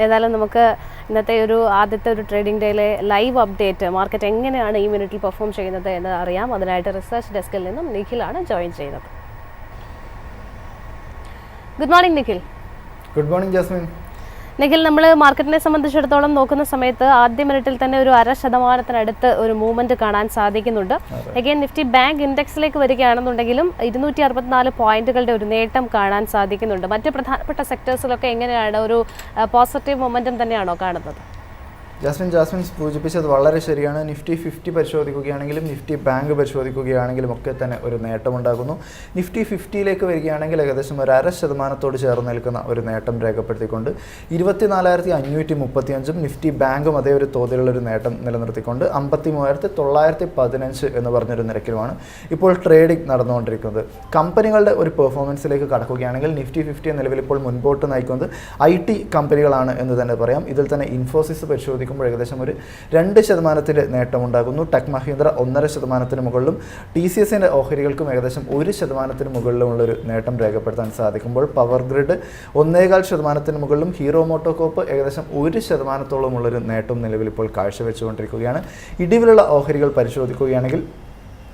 ഏതായാലും നമുക്ക് ഇന്നത്തെ ആദ്യത്തെ ട്രേഡിംഗ് ഡേയിലെ ലൈവ് അപ്ഡേറ്റ് മാർക്കറ്റ് എങ്ങനെയാണ് ഈ മിനിറ്റിൽ പെർഫോം ചെയ്യുന്നത് എന്ന് അറിയാം. അതിനായിട്ട് റിസർച്ച് ഡെസ്കിൽ നിന്നും നിഖിലാണ് ജോയിൻ ചെയ്യുന്നത്. Good morning Nikhil. Good morning Jasmine. Nikhil, നമ്മൾ മാർക്കറ്റിനെ സംബന്ധിച്ചിടത്തോളം നോക്കുന്ന സമയത്ത് ആദ്യ മിനിറ്റിൽ തന്നെ 0.5% ഒരു മൂവ്മെന്റ് കാണാൻ സാധിക്കുന്നുണ്ട്. അഗൈൻ നിഫ്റ്റി ബാങ്ക് ഇൻഡെക്സിലേക്ക് വരികയാണെന്നുണ്ടെങ്കിലും 264 പോയിന്റുകളുടെ ഒരു നേട്ടം കാണാൻ സാധിക്കുന്നുണ്ട്. മറ്റ് പ്രധാനപ്പെട്ട സെക്ടേഴ്സിലൊക്കെ എങ്ങനെയാണ് ഒരു പോസിറ്റീവ് മൊമെന്റം തന്നെയാണോ കാണുന്നത്? ജാസ്മിൻ സൂചിപ്പിച്ചത് വളരെ ശരിയാണ്. നിഫ്റ്റി 50 പരിശോധിക്കുകയാണെങ്കിലും നിഫ്റ്റി ബാങ്ക് പരിശോധിക്കുകയാണെങ്കിലും ഒക്കെ തന്നെ ഒരു നേട്ടമുണ്ടാകുന്നു. നിഫ്റ്റി 50യിലേക്ക് വരികയാണെങ്കിൽ ഏകദേശം 0.5% ചേർന്ന് നിൽക്കുന്ന ഒരു നേട്ടം രേഖപ്പെടുത്തിക്കൊണ്ട് 24,535 നിഫ്റ്റി ബാങ്കും അതേ ഒരു തോതിലുള്ള ഒരു നേട്ടം നിലനിർത്തിക്കൊണ്ട് 53,915 എന്ന് പറഞ്ഞൊരു നിരക്കിലുമാണ് ഇപ്പോൾ ട്രേഡിംഗ് നടന്നുകൊണ്ടിരിക്കുന്നത്. കമ്പനികളുടെ ഒരു പെർഫോമൻസിലേക്ക് കടക്കുകയാണെങ്കിൽ നിഫ്റ്റി 50 നിലവിൽ ഇപ്പോൾ മുൻപോട്ട് നയിക്കുന്നത് IT കമ്പനികളാണ് എന്ന് തന്നെ പറയാം. ഇതിൽ തന്നെ ഇൻഫോസിസ് പരിശോധിക്കും ഏകദേശം ഒരു 2% നേട്ടമുണ്ടാകുന്നു. ടെക് മഹീന്ദ്ര 1.5% മുകളിലും TCSന്റെ ഓഹരികൾക്കും ഏകദേശം 1% മുകളിലുമുള്ളൊരു നേട്ടം രേഖപ്പെടുത്താൻ സാധിക്കുമ്പോൾ പവർ ഗ്രിഡ് 1.25% മുകളിലും ഹീറോ മോട്ടോകോപ്പ് ഏകദേശം 1%-ഓളമുള്ളൊരു നേട്ടം നിലവിൽ ഇപ്പോൾ കാഴ്ചവെച്ചുകൊണ്ടിരിക്കുകയാണ്. ഇടിവിലുള്ള ഓഹരികൾ പരിശോധിക്കുകയാണെങ്കിൽ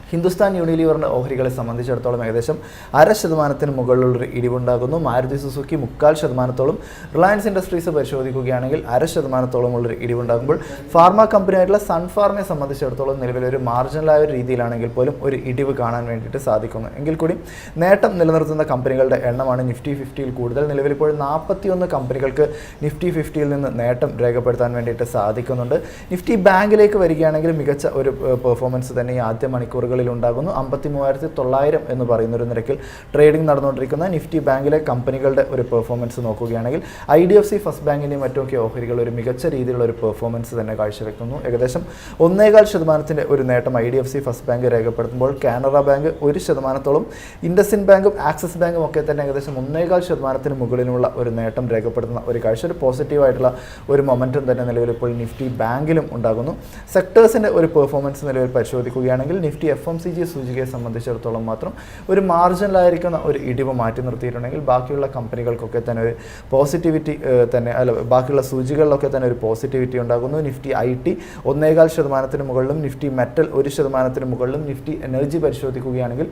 ഹിന്ദുസ്ഥാൻ യൂണിലിവറിൻ്റെ ഓഹരികളെ സംബന്ധിച്ചിടത്തോളം ഏകദേശം 0.5% മുകളിലുള്ളൊരു ഇടിവുണ്ടാകുന്നു. മാരുതി സുസുക്കി 0.25%, റിലയൻസ് ഇൻഡസ്ട്രീസ് പരിശോധിക്കുകയാണെങ്കിൽ 0.5%-ഓളമുള്ളൊരു ഇടിവുണ്ടാകുമ്പോൾ ഫാർമ കമ്പനിയായിട്ടുള്ള സൺഫാർമയെ സംബന്ധിച്ചിടത്തോളം നിലവിലൊരു മാർജിനലായ ഒരു രീതിയിലാണെങ്കിൽ പോലും ഒരു ഇടിവ് കാണാൻ വേണ്ടിയിട്ട് സാധിക്കുന്നു. എങ്കിൽ കൂടി നേട്ടം നിലനിർത്തുന്ന കമ്പനികളുടെ എണ്ണമാണ് നിഫ്റ്റി 50യിൽ കൂടുതൽ. നിലവിലിപ്പോൾ 41 കമ്പനികൾക്ക് നിഫ്റ്റി 50യിൽ നിന്ന് നേട്ടം രേഖപ്പെടുത്താൻ വേണ്ടിയിട്ട് സാധിക്കുന്നുണ്ട്. നിഫ്റ്റി ബാങ്കിലേക്ക് വരികയാണെങ്കിൽ മികച്ച ഒരു പെർഫോമൻസ് തന്നെ ഈ ആദ്യ മണിക്കൂറുകളിൽ ഉണ്ടാകുന്നു. 53,900 എന്ന് പറയുന്ന ഒരു നിരക്കിൽ ട്രേഡിംഗ് നടന്നുകൊണ്ടിരിക്കുന്ന നിഫ്റ്റി ബാങ്കിലെ കമ്പനികളുടെ ഒരു പെർഫോമൻസ് നോക്കുകയാണെങ്കിൽ IDFC ഫസ്റ്റ് ബാങ്കിൻ്റെയും മറ്റുമൊക്കെ ഓഹരികൾ ഒരു മികച്ച രീതിയിലുള്ള ഒരു പെർഫോമൻസ് തന്നെ കാഴ്ചവെക്കുന്നു. ഏകദേശം 1.25% ഒരു നേട്ടം IDFC ഫസ്റ്റ് ബാങ്ക് രേഖപ്പെടുത്തുമ്പോൾ കാനറ ബാങ്ക് 1%-ഓളം, ഇൻഡസിൻഡ് ബാങ്കും ആക്സിസ് ബാങ്കും ഒക്കെ തന്നെ ഏകദേശം 1.25% മുകളിലുള്ള ഒരു നേട്ടം രേഖപ്പെടുത്തുന്ന ഒരു കാഴ്ച, ഒരു പോസിറ്റീവായിട്ടുള്ള ഒരു മൊമെൻറ്റം തന്നെ നിലവിൽ ഇപ്പോൾ നിഫ്റ്റി ബാങ്കിലും ഉണ്ടാകുന്നു. സെക്ടേഴ്സിൻ്റെ ഒരു പെർഫോമൻസ് നിലവിൽ പരിശോധിക്കുകയാണെങ്കിൽ നിഫ്റ്റി FMCG സൂചികയെ സംബന്ധിച്ചിടത്തോളം മാത്രം ഒരു മാർജിനലായിരിക്കുന്ന ഒരു ഇടിവ് മാറ്റി നിർത്തിയിട്ടുണ്ടെങ്കിൽ ബാക്കിയുള്ള കമ്പനികൾക്കൊക്കെ തന്നെ ഒരു പോസിറ്റിവിറ്റി തന്നെ ബാക്കിയുള്ള സൂചികളിലൊക്കെ തന്നെ ഒരു പോസിറ്റിവിറ്റി ഉണ്ടാകുന്നു. നിഫ്റ്റി IT 1.25% മുകളിലും നിഫ്റ്റി മെറ്റൽ 1% മുകളിലും നിഫ്റ്റി എനർജി പരിശോധിക്കുകയാണെങ്കിൽ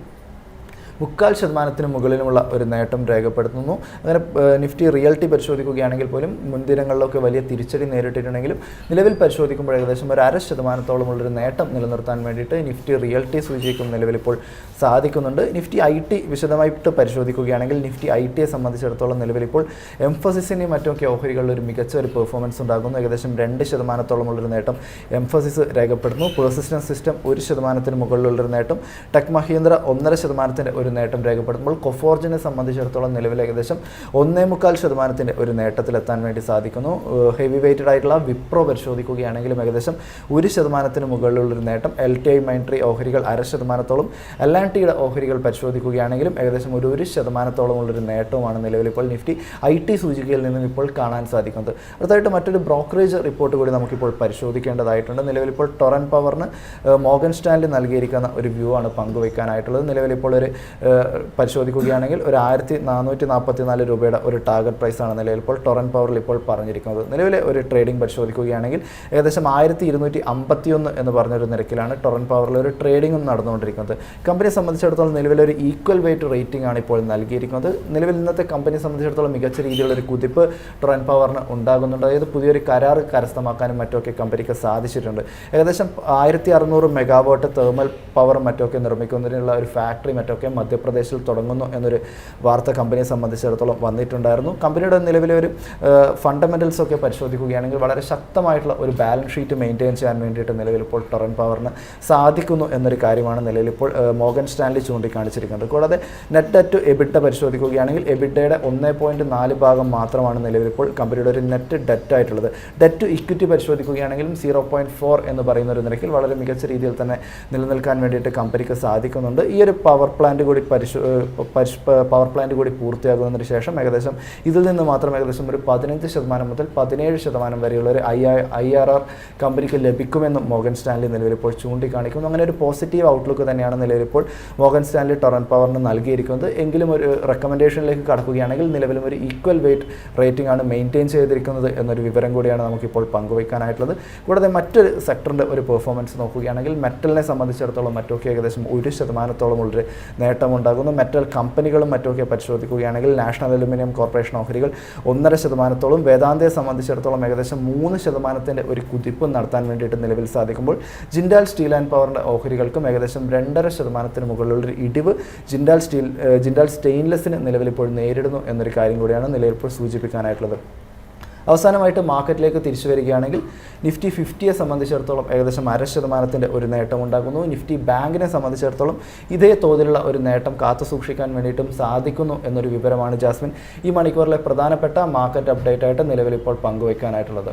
0.25% മുകളിലുമുള്ള ഒരു നേട്ടം രേഖപ്പെടുത്തുന്നു. അങ്ങനെ നിഫ്റ്റി റിയൽറ്റി പരിശോധിക്കുകയാണെങ്കിൽ പോലും മുൻദിനങ്ങളിലൊക്കെ വലിയ തിരിച്ചടി നേരിട്ടിട്ടുണ്ടെങ്കിലും നിലവിൽ പരിശോധിക്കുമ്പോൾ ഏകദേശം 0.5%-ഓളമുള്ളൊരു നേട്ടം നിലനിർത്താൻ വേണ്ടിയിട്ട് നിഫ്റ്റി റിയൽറ്റി സൂചിക്കും നിലവിലിപ്പോൾ സാധിക്കുന്നുണ്ട്. നിഫ്റ്റി IT വിശദമായിട്ട് പരിശോധിക്കുകയാണെങ്കിൽ നിഫ്റ്റി ITയെ സംബന്ധിച്ചിടത്തോളം നിലവിലിപ്പോൾ എംഫസിസിൻ്റെയും മറ്റുമൊക്കെ ഓഹരികളിൽ ഒരു മികച്ച ഒരു പെർഫോമൻസ് ഉണ്ടാകുന്നു. ഏകദേശം 2%-ഓളമുള്ളൊരു നേട്ടം എംഫസിസ് രേഖപ്പെടുന്നു. പേഴ്സിസ്റ്റൻസ് സിസ്റ്റം 1% മുകളിലുള്ളൊരു നേട്ടം, ടെക് മഹീന്ദ്ര 1.5% ഒരു നേട്ടം രേഖപ്പെടുത്തുമ്പോൾ കൊഫോർജിനെ സംബന്ധിച്ചിടത്തോളം നിലവിൽ ഏകദേശം 1.25% ഒരു നേട്ടത്തിലെത്താൻ വേണ്ടി സാധിക്കുന്നു. ഹെവി വെയ്റ്റഡ് ആയിട്ടുള്ള വിപ്രോ പരിശോധിക്കുകയാണെങ്കിലും ഏകദേശം 1% മുകളിലുള്ളൊരു നേട്ടം. LTI മൈൻട്രി ഓഹരികൾ 0.5%-ഓളം, L&Tയുടെ ഓഹരികൾ പരിശോധിക്കുകയാണെങ്കിലും ഏകദേശം 1% ഉള്ളൊരു നേട്ടവുമാണ് നിലവിലിപ്പോൾ നിഫ്റ്റി IT സൂചികയിൽ നിന്നും ഇപ്പോൾ കാണാൻ സാധിക്കുന്നത്. അടുത്തായിട്ട് മറ്റൊരു ബ്രോക്കറേജ് റിപ്പോർട്ട് കൂടി നമുക്കിപ്പോൾ പരിശോധിക്കേണ്ടതായിട്ടുണ്ട്. നിലവിലിപ്പോൾ ടൊറൻ പവറിന് മോർഗൻ സ്റ്റാൻലി നൽകിയിരിക്കുന്ന ഒരു വ്യൂ ആണ് പങ്കുവയ്ക്കാനായിട്ടുള്ളത്. നിലവിലിപ്പോൾ ഒരു പരിശോധിക്കുകയാണെങ്കിൽ ഒരു 1,444 രൂപയുടെ ഒരു ടാർഗറ്റ് പ്രൈസാണ് നിലവിലിപ്പോൾ ടൊറൻ പവറിൽ ഇപ്പോൾ പറഞ്ഞിരിക്കുന്നത്. നിലവിലെ ഒരു ട്രേഡിംഗ് പരിശോധിക്കുകയാണെങ്കിൽ ഏകദേശം 1,251 എന്ന് പറഞ്ഞൊരു നിരക്കിലാണ് ടൊറൻ പവറിൽ ഒരു ട്രേഡിംഗും നടന്നുകൊണ്ടിരിക്കുന്നത്. കമ്പനിയെ സംബന്ധിച്ചിടത്തോളം നിലവിലൊരു ഈക്വൽ വെയിറ്റ് റേറ്റിംഗ് ആണ് ഇപ്പോൾ നൽകിയിരിക്കുന്നത്. നിലവിൽ ഇന്നത്തെ കമ്പനിയെ സംബന്ധിച്ചിടത്തോളം മികച്ച രീതിയിലുള്ളൊരു കുതിപ്പ് ടൊറൻ പവറിന് ഉണ്ടാകുന്നുണ്ട്. അതായത് പുതിയൊരു കരാർ കരസ്ഥമാക്കാനും മറ്റുമൊക്കെ കമ്പനിക്ക് സാധിച്ചിട്ടുണ്ട്. ഏകദേശം 1,600 മെഗാവാട്ട് തെർമൽ പവറും മറ്റുമൊക്കെ നിർമ്മിക്കുന്നതിനുള്ള ഒരു ഫാക്ടറി മറ്റൊക്കെ മധ്യപ്രദേശിൽ തുടങ്ങുന്നു എന്നൊരു വാർത്ത കമ്പനിയെ സംബന്ധിച്ചിടത്തോളം വന്നിട്ടുണ്ടായിരുന്നു. കമ്പനിയുടെ നിലവിലെ ഒരു ഫണ്ടമെൻ്റൽസ് ഒക്കെ പരിശോധിക്കുകയാണെങ്കിൽ വളരെ ശക്തമായിട്ടുള്ള ഒരു ബാലൻസ് ഷീറ്റ് മെയിൻറ്റെയിൻ ചെയ്യാൻ വേണ്ടിയിട്ട് നിലവിലിപ്പോൾ ടൊറൻ പവറിന് സാധിക്കുന്നു എന്നൊരു കാര്യമാണ് നിലവിലിപ്പോൾ മോർഗൻ സ്റ്റാൻലി ചൂണ്ടിക്കാണിച്ചിരിക്കുന്നത്. കൂടാതെ നെറ്റ് ഡെറ്റ് ടു എബിഡ പരിശോധിക്കുകയാണെങ്കിൽ എബിഡയുടെ 1.4 ഭാഗം മാത്രമാണ് നിലവിലിപ്പോൾ കമ്പനിയുടെ ഒരു നെറ്റ് ഡെറ്റ് ആയിട്ടുള്ളത്. ഡെറ്റ് ടു ഇക്വിറ്റി പരിശോധിക്കുകയാണെങ്കിലും 0.4 എന്ന് പറയുന്ന ഒരു നിരക്കിൽ വളരെ മികച്ച രീതിയിൽ തന്നെ നിലനിൽക്കാൻ വേണ്ടിയിട്ട് കമ്പനിക്ക് സാധിക്കുന്നുണ്ട്. ഈ ഒരു പവർ പ്ലാന്റ് കൂടി പവർ പ്ലാന്റ് കൂടി പൂർത്തിയാകുന്നതിന് ശേഷം ഏകദേശം ഇതിൽ നിന്ന് മാത്രം ഏകദേശം ഒരു 15% മുതൽ 17% വരെയുള്ള ഒരു IRR കമ്പനിക്ക് ലഭിക്കുമെന്നും മോർഗൻ സ്റ്റാൻലി നിലവിൽ ഇപ്പോൾ ചൂണ്ടിക്കാണിക്കുന്നു. അങ്ങനെ ഒരു പോസിറ്റീവ് ഔട്ട്ലുക്ക് തന്നെയാണ് നിലവിൽ ഇപ്പോൾ മോർഗൻ സ്റ്റാൻലി ടൊറന്റ് പവറിന് നൽകിയിരിക്കുന്നത്. എങ്കിലും ഒരു റെക്കമെൻഡേഷനിലേക്ക് കടക്കുകയാണെങ്കിൽ നിലവിലും ഒരു ഈക്വൽ വെയിറ്റ് റേറ്റിംഗ് ആണ് മെയിൻറ്റെയിൻ ചെയ്തിരിക്കുന്നത് എന്നൊരു വിവരം കൂടിയാണ് നമുക്കിപ്പോൾ പങ്കുവയ്ക്കാനായിട്ടുള്ളത്. കൂടാതെ മറ്റൊരു സെക്ടറിൻ്റെ ഒരു പെർഫോമൻസ് നോക്കുകയാണെങ്കിൽ മെറ്റലിനെ സംബന്ധിച്ചിടത്തോളം മറ്റൊക്കെ ഏകദേശം 1% ഉള്ളൊരു നേട്ടമുണ്ടാകുന്നു. മെറ്റൽ കമ്പനികളും മറ്റൊക്കെ പരിശോധിക്കുകയാണെങ്കിൽ നാഷണൽ അലുമിനിയം കോർപ്പറേഷൻ ഓഹരികൾ 1%, വേദാന്തയെ സംബന്ധിച്ചിടത്തോളം ഏകദേശം 3% ഒരു കുതിപ്പ് നടത്താൻ വേണ്ടിയിട്ട് നിലവിൽ സാധിക്കുമ്പോൾ ജിൻഡാൽ സ്റ്റീൽ ആൻഡ് പവറിൻ്റെ ഓഹരികൾക്കും ഏകദേശം 2.5% മുകളിലുള്ളൊരു ഇടിവ് ജിൻഡാൽ സ്റ്റെയിൻലെസ്സിന് നിലവിലിപ്പോൾ നേരിടുന്നു എന്നൊരു കാര്യം കൂടിയാണ് നിലവിലിപ്പോൾ സൂചിപ്പിക്കാനായിട്ടുള്ളത്. അവസാനമായിട്ട് മാർക്കറ്റിലേക്ക് തിരിച്ചു വരികയാണെങ്കിൽ നിഫ്റ്റി 50യെ സംബന്ധിച്ചിടത്തോളം ഏകദേശം 0.5% ഒരു നേട്ടമുണ്ടാകുന്നു. നിഫ്റ്റി ബാങ്കിനെ സംബന്ധിച്ചിടത്തോളം ഇതേ തോതിലുള്ള ഒരു നേട്ടം കാത്തു സൂക്ഷിക്കാൻ വേണ്ടിയിട്ടും സാധിക്കുന്നു എന്നൊരു വിവരമാണ് ജാസ്മിൻ ഈ മണിക്കൂറിലെ പ്രധാനപ്പെട്ട മാർക്കറ്റ് അപ്ഡേറ്റ് ആയിട്ട് നിലവിലിപ്പോൾ പങ്കുവയ്ക്കാനായിട്ടുള്ളത്.